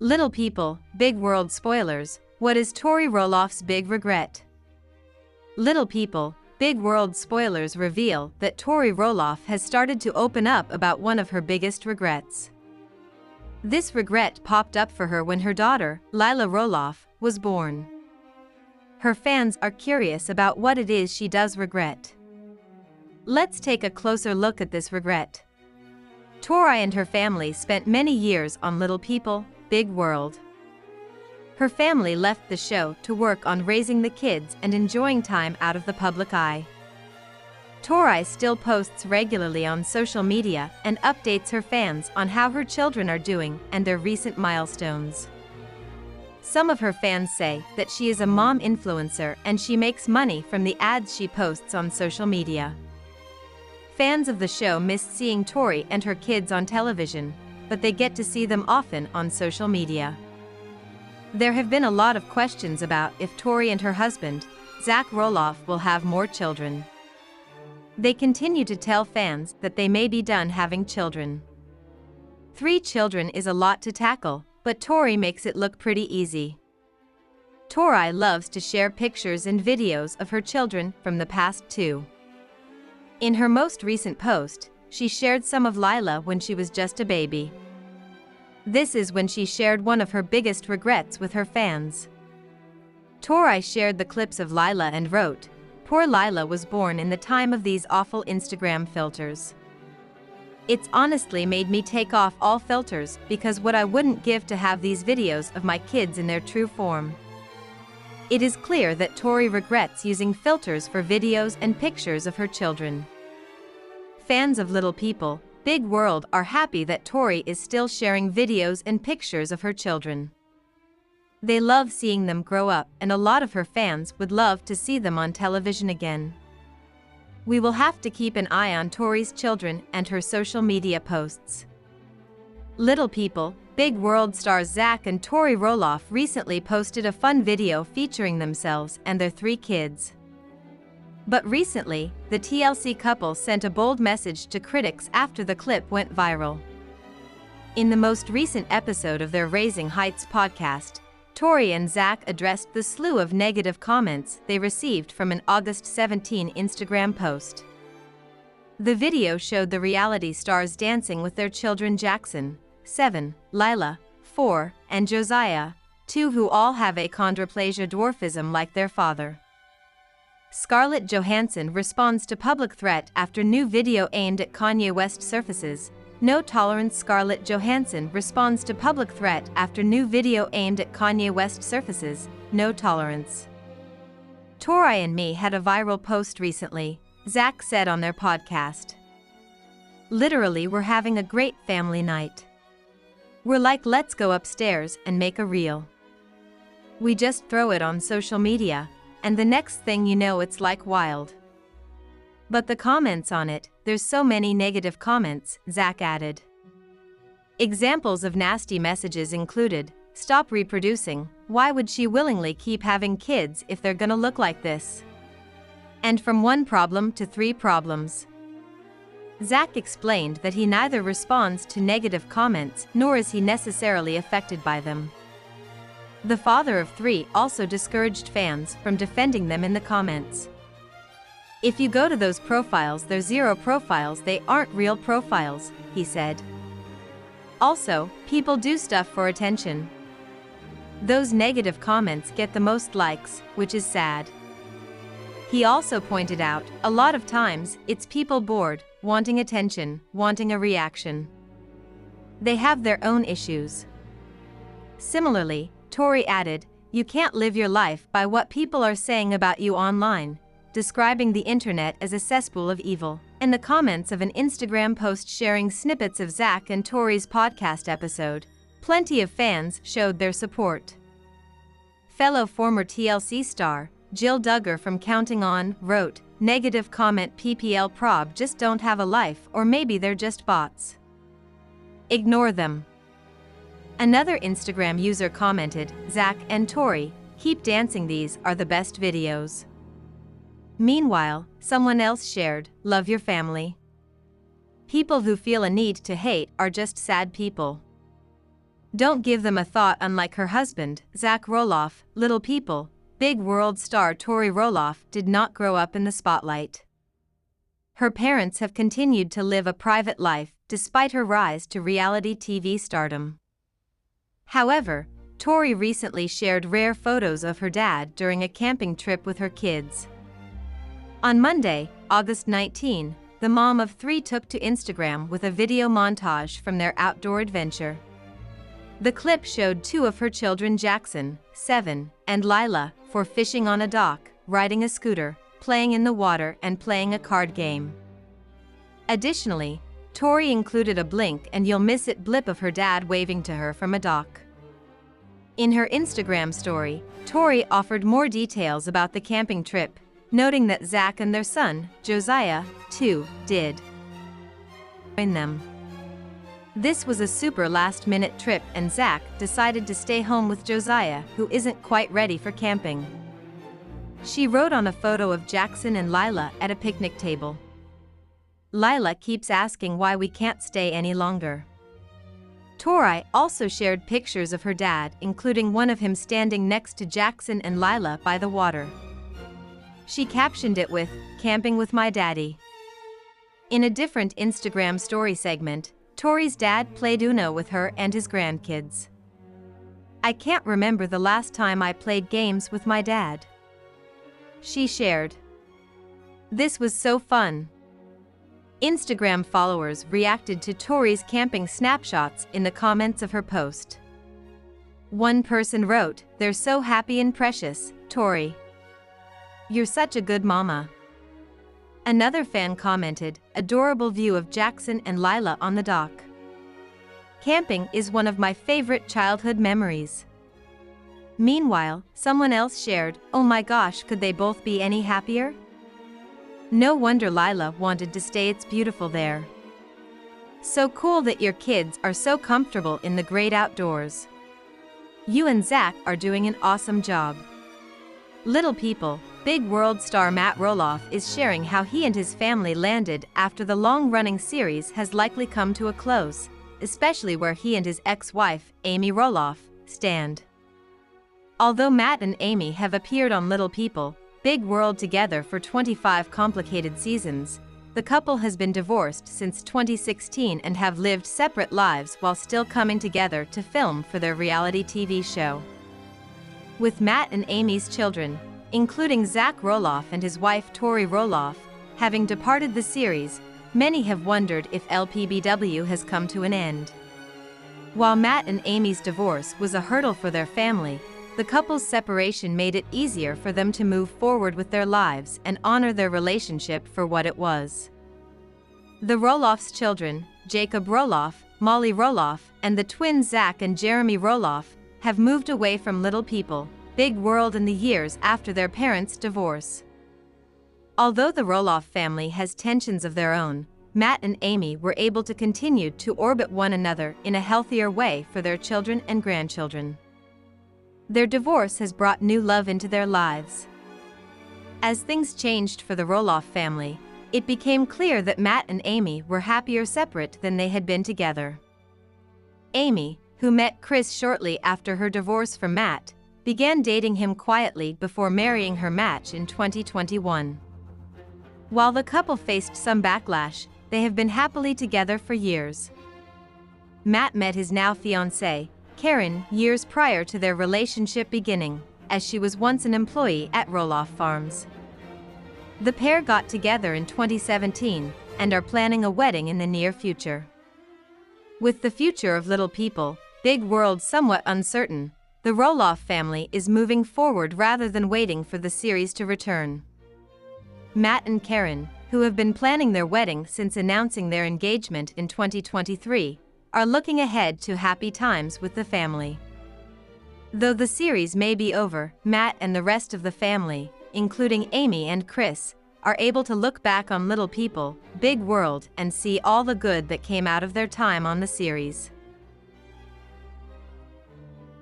Little people, big world spoilers. What is Tori Roloff's big regret? Little people, big world spoilers reveal that Tori Roloff has started to open up about one of her biggest regrets. This regret popped up for her when her daughter, Lila Roloff, was born. Her fans are curious about what it is she does regret. Let's take a closer look at this regret. Tori and her family spent many years on Little People, Big World. Her family left the show to work on raising the kids and enjoying time out of the public eye. Tori still posts regularly on social media and updates her fans on how her children are doing and their recent milestones. Some of her fans say that she is a mom influencer and she makes money from the ads she posts on social media. Fans of the show miss seeing Tori and her kids on television, but they get to see them often on social media. There have been a lot of questions about if Tori and her husband, Zach Roloff, will have more children. They continue to tell fans that they may be done having children. 3 children is a lot to tackle, but Tori makes it look pretty easy. Tori loves to share pictures and videos of her children from the past too. In her most recent post, she shared some of Lila when she was just a baby. This is when she shared one of her biggest regrets with her fans. Tori shared the clips of Lila and wrote, "Poor Lila was born in the time of these awful Instagram filters. It's honestly made me take off all filters because what I wouldn't give to have these videos of my kids in their true form." It is clear that Tori regrets using filters for videos and pictures of her children. Fans of Little People, Big World are happy that Tori is still sharing videos and pictures of her children. They love seeing them grow up, and a lot of her fans would love to see them on television again. We will have to keep an eye on Tori's children and her social media posts. Little People, Big World stars Zach and Tori Roloff recently posted a fun video featuring themselves and their 3 kids. But recently, the TLC couple sent a bold message to critics after the clip went viral. In the most recent episode of their Raising Heights podcast, Tori and Zach addressed the slew of negative comments they received from an August 17 Instagram post. The video showed the reality stars dancing with their children Jackson, 7, Lila, 4, and Josiah, 2, who all have achondroplasia dwarfism like their father. Scarlett Johansson responds to public threat after new video aimed at Kanye West surfaces. No tolerance. Scarlett Johansson responds to public threat after new video aimed at Kanye West surfaces. No tolerance. Tori and me had a viral post recently, Zach said on their podcast. Literally, we're having a great family night. We're like, let's go upstairs and make a reel. We just throw it on social media, and the next thing you know it's like wild. But the comments on it, there's so many negative comments, Zach added. Examples of nasty messages included, "Stop reproducing, why would she willingly keep having kids if they're gonna look like this?" And "From 1 problem to 3 problems." Zach explained that he neither responds to negative comments nor is he necessarily affected by them. The father of 3 also discouraged fans from defending them in the comments. "If you go to those profiles, they're 0 profiles, they aren't real profiles," he said. Also, people do stuff for attention. Those negative comments get the most likes, which is sad. He also pointed out, a lot of times, it's people bored, wanting attention, wanting a reaction. They have their own issues. Similarly, Tori added, "You can't live your life by what people are saying about you online," describing the internet as a cesspool of evil. In the comments of an Instagram post sharing snippets of Zach and Tori's podcast episode, plenty of fans showed their support. Fellow former TLC star, Jill Duggar from Counting On, wrote, "Negative comment, PPL prob just don't have a life, or maybe they're just bots. Ignore them." Another Instagram user commented, "Zach and Tori, keep dancing, these are the best videos." Meanwhile, someone else shared, "Love your family. People who feel a need to hate are just sad people." Don't give them a thought. Unlike her husband, Zach Roloff, Little People, Big World star Tori Roloff did not grow up in the spotlight. Her parents have continued to live a private life despite her rise to reality TV stardom. However, Tori recently shared rare photos of her dad during a camping trip with her kids. On Monday, August 19, the mom of 3 took to Instagram with a video montage from their outdoor adventure. The clip showed 2 of her children, Jackson, 7, and Lila, 4, fishing on a dock, riding a scooter, playing in the water and playing a card game. Additionally, Tori included a blink and you'll miss it blip of her dad waving to her from a dock. In her Instagram story, Tori offered more details about the camping trip, noting that Zach and their son, Josiah, too, did join them. This was a super last-minute trip and Zach decided to stay home with Josiah, who isn't quite ready for camping. She wrote on a photo of Jackson and Lila at a picnic table. Lila keeps asking why we can't stay any longer. Tori also shared pictures of her dad, including one of him standing next to Jackson and Lila by the water. She captioned it with, "Camping with my daddy." In a different Instagram story segment, Tori's dad played Uno with her and his grandkids. "I can't remember the last time I played games with my dad," she shared. "This was so fun." Instagram followers reacted to Tori's camping snapshots in the comments of her post. One person wrote, "They're so happy and precious, Tori. You're such a good mama." Another fan commented, "Adorable view of Jackson and Lila on the dock. Camping is one of my favorite childhood memories." Meanwhile, someone else shared, "Oh my gosh, could they both be any happier? No wonder Lila wanted to stay, it's beautiful there. So cool that your kids are so comfortable in the great outdoors. You and Zach are doing an awesome job." Little People, Big World star Matt Roloff is sharing how he and his family landed after the long-running series has likely come to a close, especially where he and his ex-wife, Amy Roloff, stand. Although Matt and Amy have appeared on Little People, Big World together for 25 complicated seasons, the couple has been divorced since 2016 and have lived separate lives while still coming together to film for their reality TV show. With Matt and Amy's children, including Zach Roloff and his wife Tori Roloff, having departed the series, many have wondered if LPBW has come to an end. While Matt and Amy's divorce was a hurdle for their family, the couple's separation made it easier for them to move forward with their lives and honor their relationship for what it was. The Roloff's children, Jacob Roloff, Molly Roloff, and the twins Zach and Jeremy Roloff, have moved away from Little People, Big World in the years after their parents' divorce. Although the Roloff family has tensions of their own, Matt and Amy were able to continue to orbit one another in a healthier way for their children and grandchildren. Their divorce has brought new love into their lives. As things changed for the Roloff family, it became clear that Matt and Amy were happier separate than they had been together. Amy, who met Chris shortly after her divorce from Matt, began dating him quietly before marrying her match in 2021. While the couple faced some backlash, they have been happily together for years. Matt met his now fiancée, Karen, years prior to their relationship beginning, as she was once an employee at Roloff Farms. The pair got together in 2017 and are planning a wedding in the near future. With the future of Little People, Big World somewhat uncertain, the Roloff family is moving forward rather than waiting for the series to return. Matt and Karen, who have been planning their wedding since announcing their engagement in 2023, are looking ahead to happy times with the family. Though the series may be over, Matt and the rest of the family, including Amy and Chris, are able to look back on Little People, Big World and see all the good that came out of their time on the series.